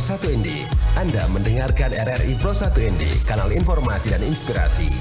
1 ND. Anda mendengarkan RRI Pro 1 ND, kanal informasi dan inspirasi.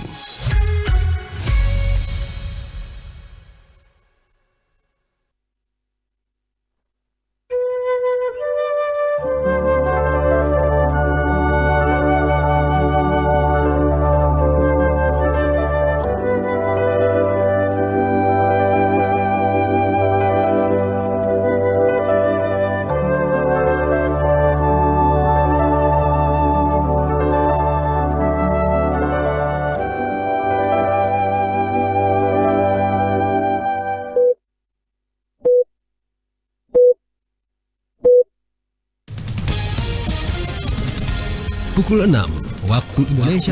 Pukul 6 waktu Indonesia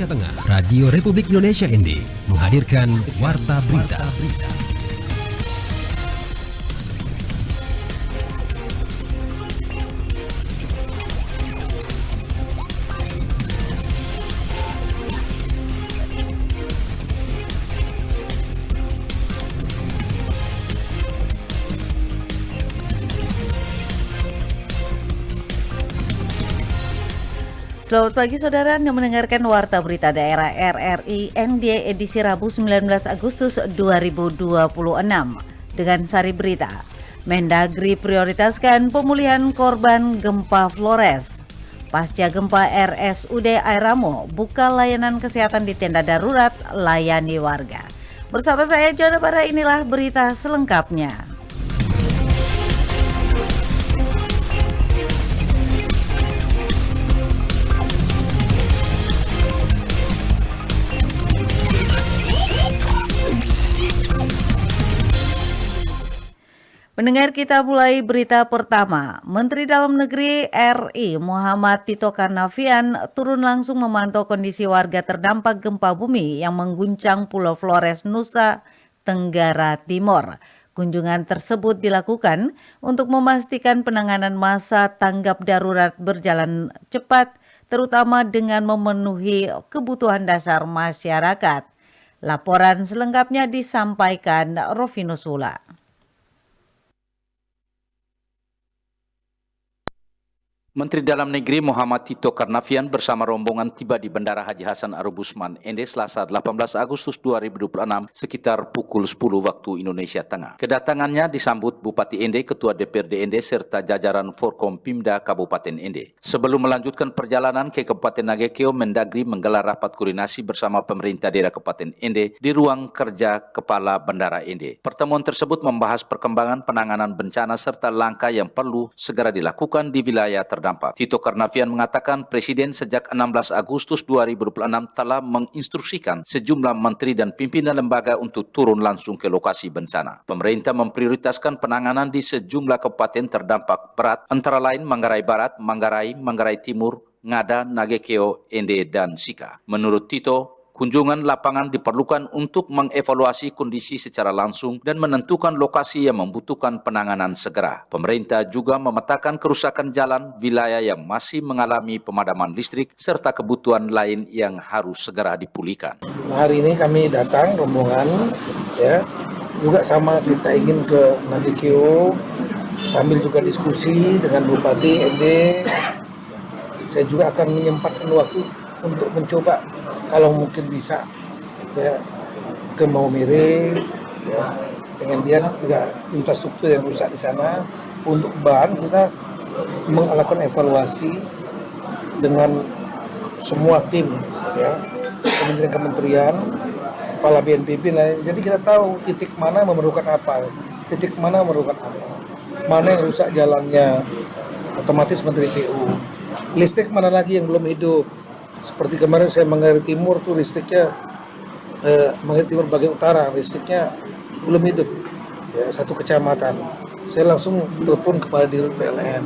Tengah, Radio Republik Indonesia ND menghadirkan Warta Berita. Selamat pagi saudara yang mendengarkan Warta Berita Daerah RRI ND edisi Rabu 19 Agustus 2026 dengan sari berita. Mendagri prioritaskan pemulihan korban gempa Flores. Pasca gempa RSUD Airamo buka layanan kesehatan di tenda darurat, layani warga. Bersama saya Jona Bara, inilah berita selengkapnya. Pendengar, kita mulai berita pertama. Menteri Dalam Negeri RI Muhammad Tito Karnavian turun langsung memantau kondisi warga terdampak gempa bumi yang mengguncang Pulau Flores, Nusa Tenggara Timur. Kunjungan tersebut dilakukan untuk memastikan penanganan masa tanggap darurat berjalan cepat, terutama dengan memenuhi kebutuhan dasar masyarakat. Laporan selengkapnya disampaikan Rovinus Hula. Menteri Dalam Negeri Muhammad Tito Karnavian bersama rombongan tiba di Bandara Haji Hasan Arub Usman ND Selasa 18 Agustus 2026 sekitar pukul 10 waktu Indonesia Tengah. Kedatangannya disambut Bupati ND, Ketua DPRD ND serta jajaran Forkompimda Kabupaten ND. Sebelum melanjutkan perjalanan ke Kabupaten Nagekeo, Mendagri menggelar rapat koordinasi bersama pemerintah daerah Kabupaten ND di ruang kerja Kepala Bandara ND. Pertemuan tersebut membahas perkembangan penanganan bencana serta langkah yang perlu segera dilakukan di wilayah terdampak. Tito Karnavian mengatakan Presiden sejak 16 Agustus 2026 telah menginstruksikan sejumlah menteri dan pimpinan lembaga untuk turun langsung ke lokasi bencana. Pemerintah memprioritaskan penanganan di sejumlah kabupaten terdampak berat, antara lain Manggarai Barat, Manggarai Timur, Ngada, Nagekeo, ND, dan Sika. Menurut Tito, kunjungan lapangan diperlukan untuk mengevaluasi kondisi secara langsung dan menentukan lokasi yang membutuhkan penanganan segera. Pemerintah juga memetakan kerusakan jalan, wilayah yang masih mengalami pemadaman listrik, serta kebutuhan lain yang harus segera dipulihkan. Hari ini kami datang rombongan, juga sama kita ingin ke Nagekeo, sambil juga diskusi dengan Bupati ND. Saya juga akan menyempatkan waktu untuk mencoba kalau mungkin bisa ke Maumere, dengan dia juga infrastruktur yang rusak di sana. Untuk bahan kita melakukan evaluasi dengan semua tim, kementerian-kementerian, kepala BNPB. Jadi kita tahu titik mana memerlukan apa, mana yang rusak jalannya, otomatis Menteri PU. Listrik mana lagi yang belum hidup. Seperti kemarin saya Manggarai Timur tuh listriknya, Manggarai Timur bagian utara listriknya belum hidup, satu kecamatan. Saya langsung telepon kepada Dirut PLN,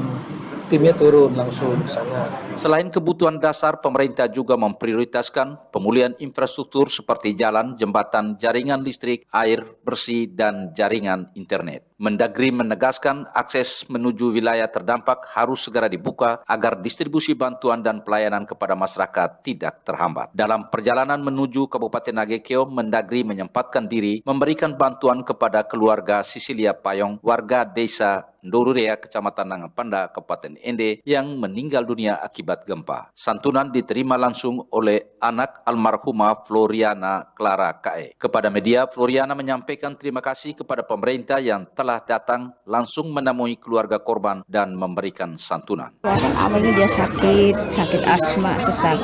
timnya turun langsung ke sana. Selain kebutuhan dasar, pemerintah juga memprioritaskan pemulihan infrastruktur seperti jalan, jembatan, jaringan listrik, air bersih, dan jaringan internet. Mendagri menegaskan akses menuju wilayah terdampak harus segera dibuka agar distribusi bantuan dan pelayanan kepada masyarakat tidak terhambat. Dalam perjalanan menuju Kabupaten Nagekeo, Mendagri menyempatkan diri memberikan bantuan kepada keluarga Sisilia Payong, warga desa Ndorurea, Kecamatan Nangapanda, Kabupaten Ende yang meninggal dunia akibat gempa. Santunan diterima langsung oleh anak almarhumah Floriana Clara Kae. Kepada media, Floriana menyampaikan terima kasih kepada pemerintah yang telah datang langsung menemui keluarga korban dan memberikan santunan. Awalnya dia sakit asma sesak.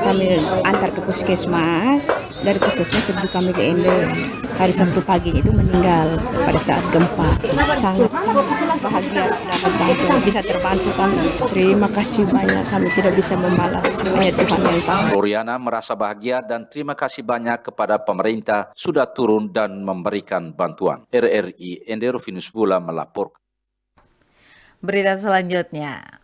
Kami antar ke puskesmas, dari puskesmas sudah kami ke Ende. Hari Sabtu pagi itu meninggal pada saat gempa. Sangat bahagia sudah membantu, bisa terbantu kami. Terima kasih banyak, kami tidak bisa membalas. Semuanya Tuhan yang tahu. Floriana merasa bahagia dan terima kasih banyak kepada pemerintah sudah turun dan memberikan bantuan. RRI Ende Rufinus Vula melaporkan. Berita selanjutnya.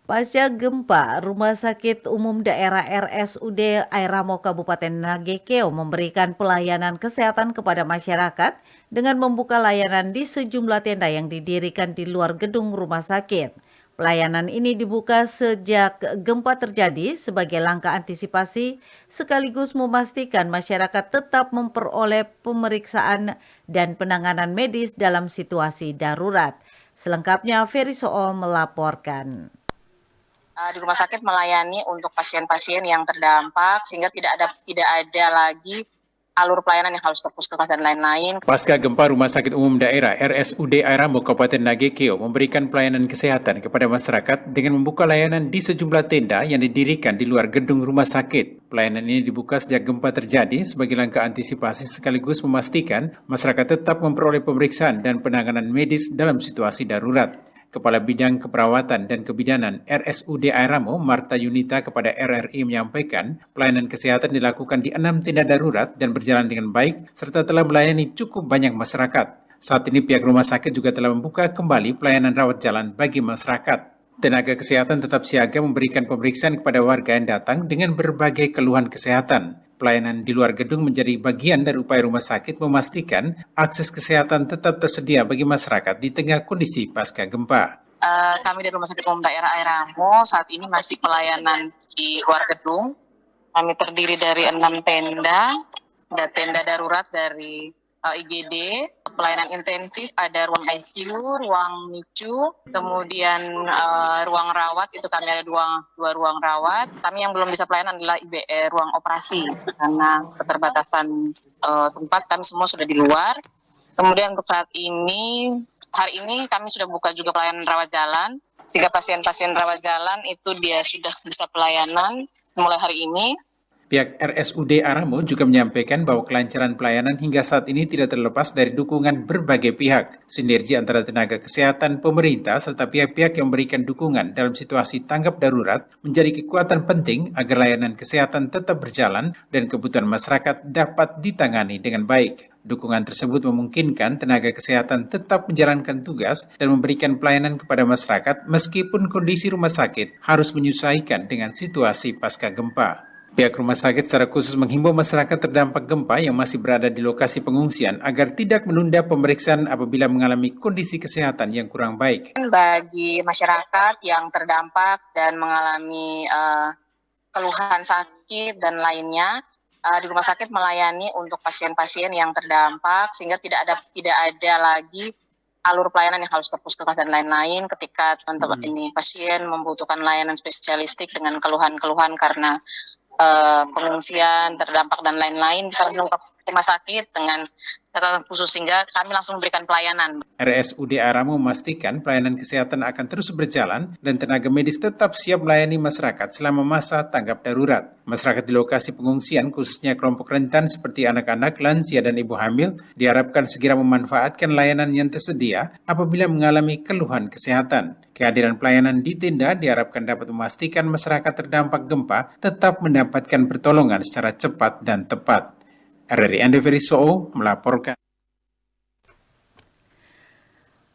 Pasca gempa, Rumah Sakit Umum Daerah RSUD Airamo Kabupaten Nagekeo memberikan pelayanan kesehatan kepada masyarakat dengan membuka layanan di sejumlah tenda yang didirikan di luar gedung rumah sakit. Pelayanan ini dibuka sejak gempa terjadi sebagai langkah antisipasi sekaligus memastikan masyarakat tetap memperoleh pemeriksaan dan penanganan medis dalam situasi darurat. Selengkapnya Ferry Soo melaporkan. Di rumah sakit melayani untuk pasien-pasien yang terdampak sehingga tidak ada lagi alur pelayanan yang harus ke puskesmas dan lain-lain. Pasca gempa, Rumah Sakit Umum Daerah RSUD Airamo Kabupaten Nagekeo memberikan pelayanan kesehatan kepada masyarakat dengan membuka layanan di sejumlah tenda yang didirikan di luar gedung rumah sakit. Pelayanan ini dibuka sejak gempa terjadi sebagai langkah antisipasi sekaligus memastikan masyarakat tetap memperoleh pemeriksaan dan penanganan medis dalam situasi darurat. Kepala Bidang Keperawatan dan Kebidanan RSUD Airamo, Marta Yunita kepada RRI menyampaikan pelayanan kesehatan dilakukan di 6 tenda darurat dan berjalan dengan baik serta telah melayani cukup banyak masyarakat. Saat ini pihak rumah sakit juga telah membuka kembali pelayanan rawat jalan bagi masyarakat. Tenaga kesehatan tetap siaga memberikan pemeriksaan kepada warga yang datang dengan berbagai keluhan kesehatan. Pelayanan di luar gedung menjadi bagian dari upaya rumah sakit memastikan akses kesehatan tetap tersedia bagi masyarakat di tengah kondisi pasca gempa. Kami dari Rumah Sakit Umum Daerah Airamo saat ini masih pelayanan di luar gedung. Kami terdiri dari 6 tenda, ada tenda darurat dari IGD, pelayanan intensif, ada ruang ICU, ruang NICU, kemudian ruang rawat, itu kami ada dua ruang rawat. Kami yang belum bisa pelayanan adalah ruang operasi, karena keterbatasan tempat kami semua sudah di luar. Kemudian untuk saat ini, hari ini kami sudah buka juga pelayanan rawat jalan, sehingga pasien-pasien rawat jalan itu dia sudah bisa pelayanan mulai hari ini. Pihak RSUD Airamo juga menyampaikan bahwa kelancaran pelayanan hingga saat ini tidak terlepas dari dukungan berbagai pihak. Sinergi antara tenaga kesehatan, pemerintah, serta pihak-pihak yang memberikan dukungan dalam situasi tanggap darurat menjadi kekuatan penting agar layanan kesehatan tetap berjalan dan kebutuhan masyarakat dapat ditangani dengan baik. Dukungan tersebut memungkinkan tenaga kesehatan tetap menjalankan tugas dan memberikan pelayanan kepada masyarakat meskipun kondisi rumah sakit harus menyesuaikan dengan situasi pasca gempa. Pihak rumah sakit secara khusus menghimbau masyarakat terdampak gempa yang masih berada di lokasi pengungsian agar tidak menunda pemeriksaan apabila mengalami kondisi kesehatan yang kurang baik. Bagi masyarakat yang terdampak dan mengalami keluhan sakit dan lainnya, di rumah sakit melayani untuk pasien-pasien yang terdampak sehingga tidak ada lagi alur pelayanan yang harus ke puskesmas dan lain-lain ketika teman-teman ini pasien membutuhkan layanan spesialistik dengan keluhan-keluhan karena pengungsian, terdampak dan lain-lain bisa langsung ke rumah sakit dengan catatan khusus sehingga kami langsung memberikan pelayanan. RSUD Airamo memastikan pelayanan kesehatan akan terus berjalan dan tenaga medis tetap siap melayani masyarakat selama masa tanggap darurat. Masyarakat di lokasi pengungsian khususnya kelompok rentan seperti anak-anak, lansia dan ibu hamil diharapkan segera memanfaatkan layanan yang tersedia apabila mengalami keluhan kesehatan. Kehadiran pelayanan di tenda diharapkan dapat memastikan masyarakat terdampak gempa tetap mendapatkan pertolongan secara cepat dan tepat. RRI Ende Ferry Soo melaporkan.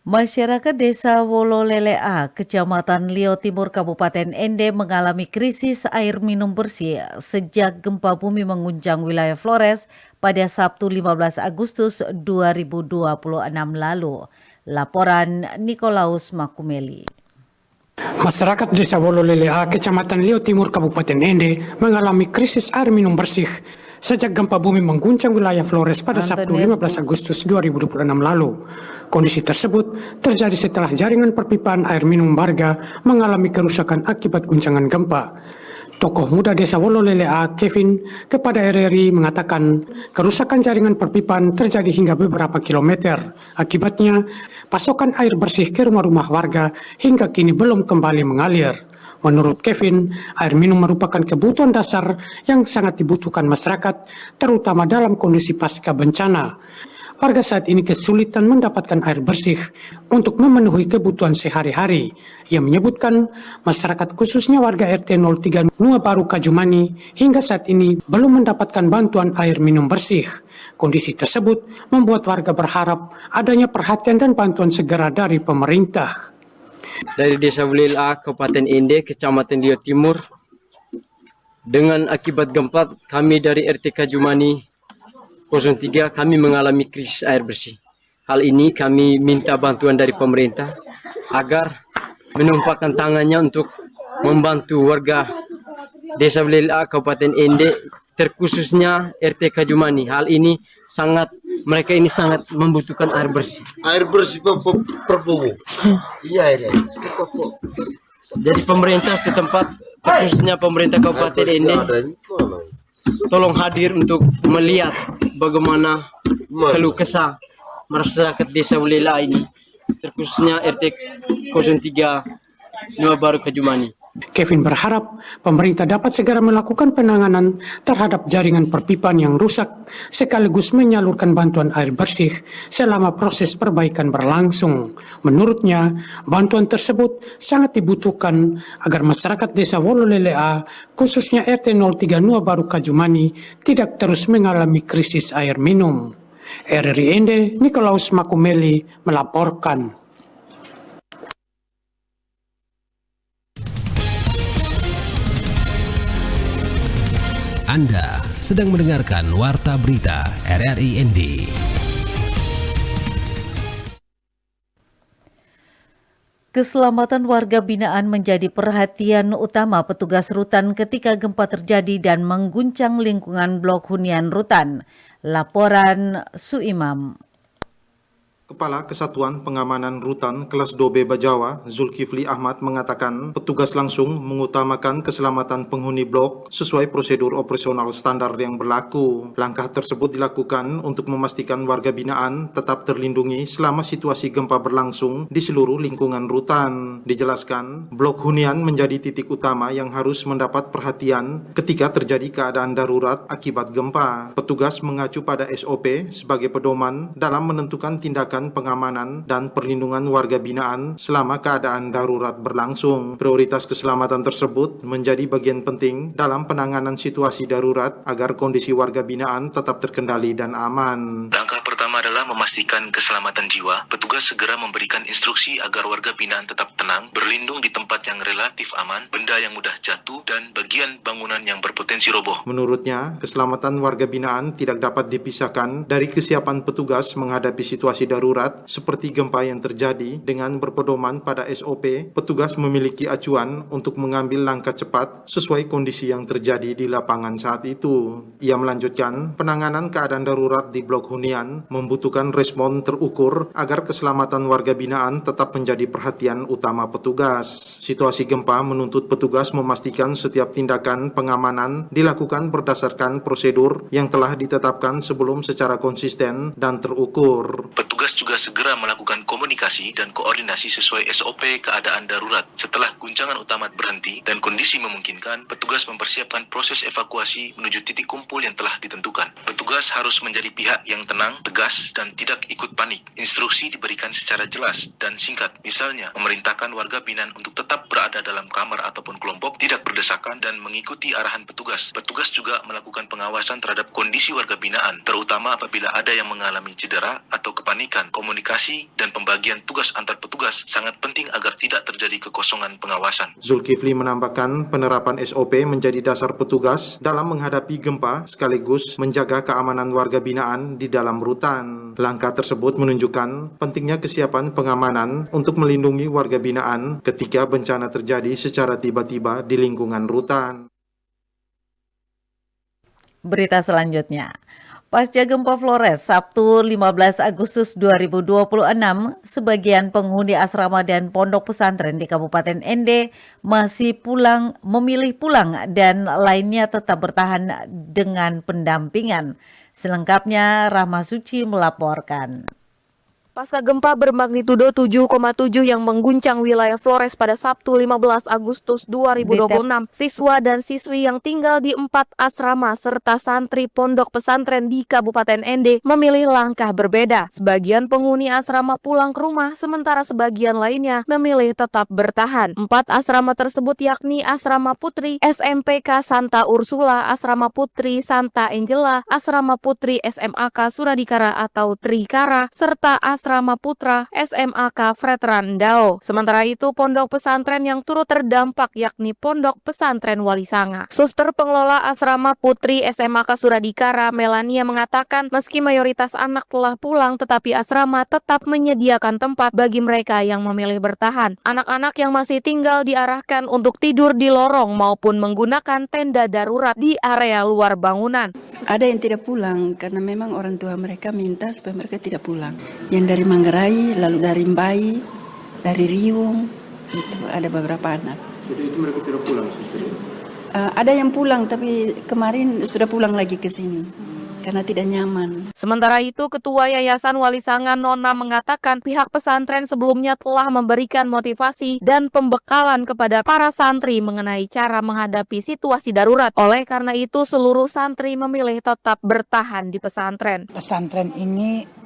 Masyarakat Desa Wololele A, Kecamatan Lio Timur, Kabupaten Ende mengalami krisis air minum bersih sejak gempa bumi mengguncang wilayah Flores pada Sabtu 15 Agustus 2026 lalu. Laporan Nikolaus Makumeli. Masyarakat Desa Wololele A, Kecamatan Leo Timur, Kabupaten Ende mengalami krisis air minum bersih sejak gempa bumi mengguncang wilayah Flores pada Sabtu 15 Agustus 2026 lalu. Kondisi tersebut terjadi setelah jaringan perpipaan air minum warga mengalami kerusakan akibat guncangan gempa. Tokoh muda Desa Wololele A, Kevin, kepada RRI mengatakan kerusakan jaringan perpipaan terjadi hingga beberapa kilometer. Akibatnya, pasokan air bersih ke rumah-rumah warga hingga kini belum kembali mengalir. Menurut Kevin, air minum merupakan kebutuhan dasar yang sangat dibutuhkan masyarakat, terutama dalam kondisi pasca bencana. Warga saat ini kesulitan mendapatkan air bersih untuk memenuhi kebutuhan sehari-hari. Ia menyebutkan masyarakat khususnya warga RT 03 Nua Baru Kajumani hingga saat ini belum mendapatkan bantuan air minum bersih. Kondisi tersebut membuat warga berharap adanya perhatian dan bantuan segera dari pemerintah. Dari Desa Wololele A, Kabupaten Ende, Kecamatan Leo Timur, dengan akibat gempa kami dari RT Kajumani 03 kami mengalami krisis air bersih. Hal ini kami minta bantuan dari pemerintah agar menumpahkan tangannya untuk membantu warga Desa Wololele A, Kabupaten Ende, terkhususnya RT Kajumani. Hal ini mereka ini sangat membutuhkan air bersih. Air bersih perpuluh. Iya. Jadi pemerintah setempat, khususnya pemerintah Kabupaten Ende, tolong hadir untuk melihat bagaimana keluh kesah masyarakat Desa Wololele A ini, terkhususnya RT 03 Nua Baru Kajumani. Kevin berharap pemerintah dapat segera melakukan penanganan terhadap jaringan perpipaan yang rusak sekaligus menyalurkan bantuan air bersih selama proses perbaikan berlangsung. Menurutnya, bantuan tersebut sangat dibutuhkan agar masyarakat Desa Wololele A, khususnya RT 03 Nua Baru Kajumani, tidak terus mengalami krisis air minum. RRI Ende, Nikolaus Makumeli melaporkan. Anda sedang mendengarkan Warta Berita RRI ND. Keselamatan warga binaan menjadi perhatian utama petugas rutan ketika gempa terjadi dan mengguncang lingkungan blok hunian rutan. Laporan Suimam. Kepala Kesatuan Pengamanan Rutan Kelas 2B Bajawa, Zulkifli Ahmad mengatakan petugas langsung mengutamakan keselamatan penghuni blok sesuai prosedur operasional standar yang berlaku. Langkah tersebut dilakukan untuk memastikan warga binaan tetap terlindungi selama situasi gempa berlangsung di seluruh lingkungan rutan. Dijelaskan, blok hunian menjadi titik utama yang harus mendapat perhatian ketika terjadi keadaan darurat akibat gempa. Petugas mengacu pada SOP sebagai pedoman dalam menentukan tindakan pengamanan dan perlindungan warga binaan selama keadaan darurat berlangsung. Prioritas keselamatan tersebut menjadi bagian penting dalam penanganan situasi darurat agar kondisi warga binaan tetap terkendali dan aman. Langkah pertama adalah memastikan keselamatan jiwa. Petugas segera memberikan instruksi agar warga binaan tetap tenang, berlindung di tempat yang relatif aman, benda yang mudah jatuh, dan bagian bangunan yang berpotensi roboh. Menurutnya, keselamatan warga binaan tidak dapat dipisahkan dari kesiapan petugas menghadapi situasi darurat seperti gempa yang terjadi. Dengan berpedoman pada SOP, petugas memiliki acuan untuk mengambil langkah cepat sesuai kondisi yang terjadi di lapangan saat itu. Ia melanjutkan, penanganan keadaan darurat di blok hunian membutuhkan respon terukur agar keselamatan warga binaan tetap menjadi perhatian utama petugas. Situasi gempa menuntut petugas memastikan setiap tindakan pengamanan dilakukan berdasarkan prosedur yang telah ditetapkan sebelum secara konsisten dan terukur. Petugas juga segera melakukan komunikasi dan koordinasi sesuai SOP keadaan darurat. Setelah guncangan utama berhenti dan kondisi memungkinkan, petugas mempersiapkan proses evakuasi menuju titik kumpul yang telah ditentukan. Petugas harus menjadi pihak yang tenang, tegas, dan tidak ikut panik. Instruksi diberikan secara jelas dan singkat. Misalnya, memerintahkan warga binaan jaminan untuk tetap berada dalam kamar ataupun kelompok, tidak berdesakan, dan mengikuti arahan petugas. Petugas juga melakukan pengawasan terhadap kondisi warga binaan, terutama apabila ada yang mengalami cedera atau kepanikan. Komunikasi dan pembagian tugas antar petugas sangat penting agar tidak terjadi kekosongan pengawasan. Zulkifli menambahkan penerapan SOP menjadi dasar petugas dalam menghadapi gempa sekaligus menjaga keamanan warga binaan di dalam rutan. Langkah tersebut menunjukkan pentingnya kesiapan pengamanan untuk melindungi warga binaan ketika bencana terjadi secara tiba-tiba di lingkungan rutan. Berita selanjutnya. Pasca gempa Flores, Sabtu 15 Agustus 2026, sebagian penghuni asrama dan pondok pesantren di Kabupaten Ende masih memilih pulang dan lainnya tetap bertahan dengan pendampingan. Selengkapnya Rahma Suci melaporkan. Pasca gempa bermagnitudo 7,7 yang mengguncang wilayah Flores pada Sabtu 15 Agustus 2026, siswa dan siswi yang tinggal di 4 asrama serta santri pondok pesantren di Kabupaten Ende memilih langkah berbeda. Sebagian penghuni asrama pulang ke rumah, sementara sebagian lainnya memilih tetap bertahan. 4 asrama tersebut yakni Asrama Putri SMPK Santa Ursula, Asrama Putri Santa Angela, Asrama Putri SMAK Suradikara atau Trikara, serta Asrama Putra SMAK Veteran Dao. Sementara itu, pondok pesantren yang turut terdampak yakni Pondok Pesantren Wali Sanga. Suster pengelola Asrama Putri SMAK Suradikara, Melania, mengatakan meski mayoritas anak telah pulang, tetapi asrama tetap menyediakan tempat bagi mereka yang memilih bertahan. Anak-anak yang masih tinggal diarahkan untuk tidur di lorong maupun menggunakan tenda darurat di area luar bangunan. Ada yang tidak pulang karena memang orang tua mereka minta supaya mereka tidak pulang. Yang dari Manggarai, lalu dari Mbai, dari Riung, itu ada beberapa anak. Jadi itu mereka tidak pulang? Ada yang pulang, tapi kemarin sudah pulang lagi ke sini karena tidak nyaman. Sementara itu, Ketua Yayasan Wali Sanga Nona mengatakan pihak pesantren sebelumnya telah memberikan motivasi dan pembekalan kepada para santri mengenai cara menghadapi situasi darurat. Oleh karena itu, seluruh santri memilih tetap bertahan di pesantren. Pesantren ini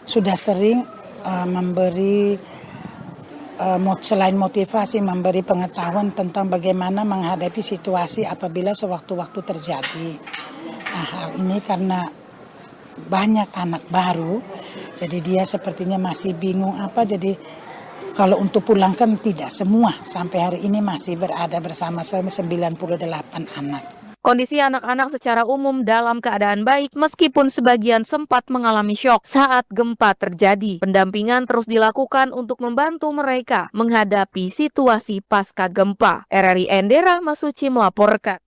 sudah sering memberi selain motivasi, memberi pengetahuan tentang bagaimana menghadapi situasi apabila sewaktu-waktu terjadi. Nah, hal ini karena banyak anak baru, jadi dia sepertinya masih bingung jadi kalau untuk pulang kan tidak semua, sampai hari ini masih berada bersama 98 anak. Kondisi anak-anak secara umum dalam keadaan baik meskipun sebagian sempat mengalami syok saat gempa terjadi. Pendampingan terus dilakukan untuk membantu mereka menghadapi situasi pasca gempa. RRI Ende, Rahma Suci melaporkan.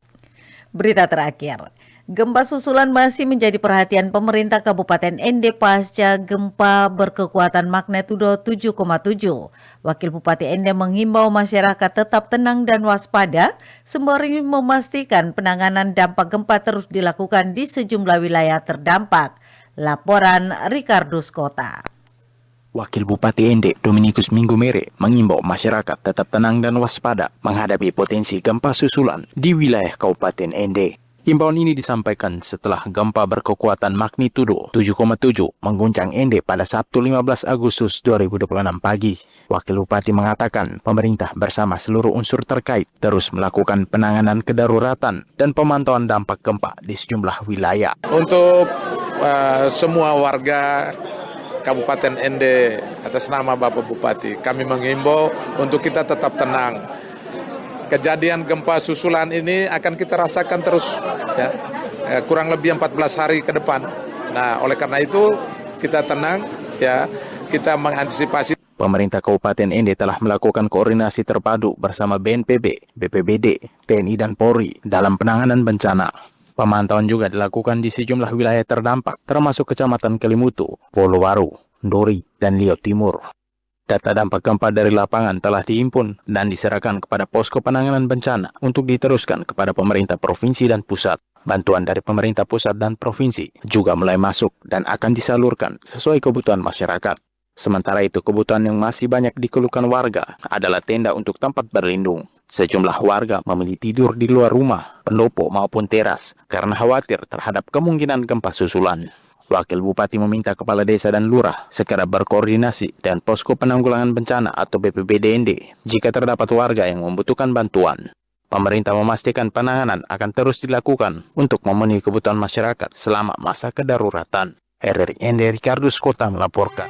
Berita terakhir. Gempa susulan masih menjadi perhatian pemerintah Kabupaten Ende pasca gempa berkekuatan magnitudo 7,7. Wakil Bupati Ende menghimbau masyarakat tetap tenang dan waspada sembari memastikan penanganan dampak gempa terus dilakukan di sejumlah wilayah terdampak. Laporan Ricardus Kota. Wakil Bupati Ende, Dominikus Minggumere, mengimbau masyarakat tetap tenang dan waspada menghadapi potensi gempa susulan di wilayah Kabupaten Ende. Imbauan ini disampaikan setelah gempa berkekuatan magnitudo 7,7 mengguncang Ende pada Sabtu 15 Agustus 2026 pagi. Wakil Bupati mengatakan pemerintah bersama seluruh unsur terkait terus melakukan penanganan kedaruratan dan pemantauan dampak gempa di sejumlah wilayah. Untuk semua warga Kabupaten Ende atas nama Bapak Bupati, kami mengimbau untuk kita tetap tenang. Kejadian gempa susulan ini akan kita rasakan terus kurang lebih 14 hari ke depan. Nah, oleh karena itu kita tenang kita mengantisipasi. Pemerintah Kabupaten Ende telah melakukan koordinasi terpadu bersama BNPB, BPBD, TNI dan Polri dalam penanganan bencana. Pemantauan juga dilakukan di sejumlah wilayah terdampak termasuk Kecamatan Kelimutu, Polowaru, Dori, dan Liau Timur. Data dampak gempa dari lapangan telah dihimpun dan diserahkan kepada posko penanganan bencana untuk diteruskan kepada pemerintah provinsi dan pusat. Bantuan dari pemerintah pusat dan provinsi juga mulai masuk dan akan disalurkan sesuai kebutuhan masyarakat. Sementara itu, kebutuhan yang masih banyak dikeluhkan warga adalah tenda untuk tempat berlindung. Sejumlah warga memilih tidur di luar rumah, pendopo maupun teras karena khawatir terhadap kemungkinan gempa susulan. Wakil Bupati meminta Kepala Desa dan Lurah segera berkoordinasi dengan Posko Penanggulangan Bencana atau BPBD jika terdapat warga yang membutuhkan bantuan. Pemerintah memastikan penanganan akan terus dilakukan untuk memenuhi kebutuhan masyarakat selama masa kedaruratan. RRI ND Ricardus Kota melaporkan.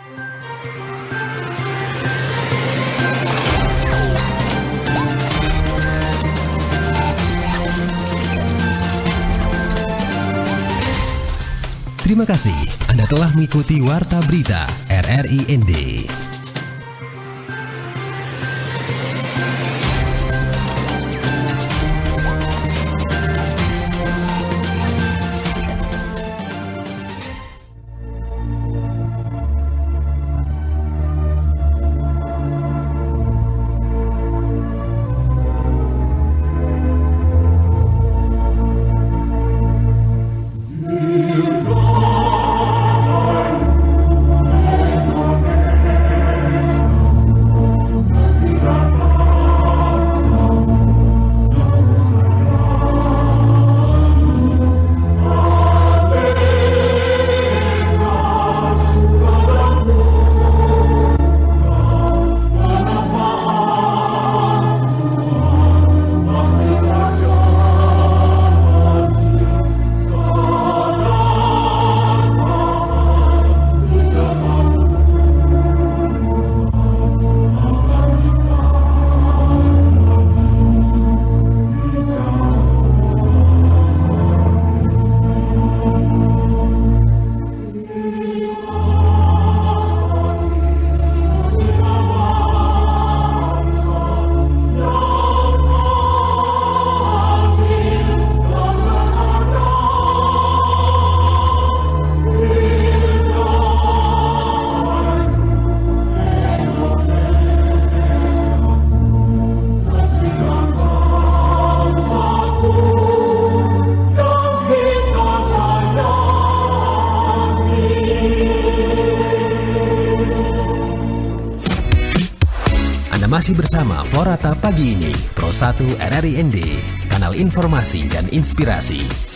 Terima kasih Anda telah mengikuti Warta Berita RRI ND. Masih bersama Forata Pagi ini, Pro 1 RRI ND, kanal informasi dan inspirasi.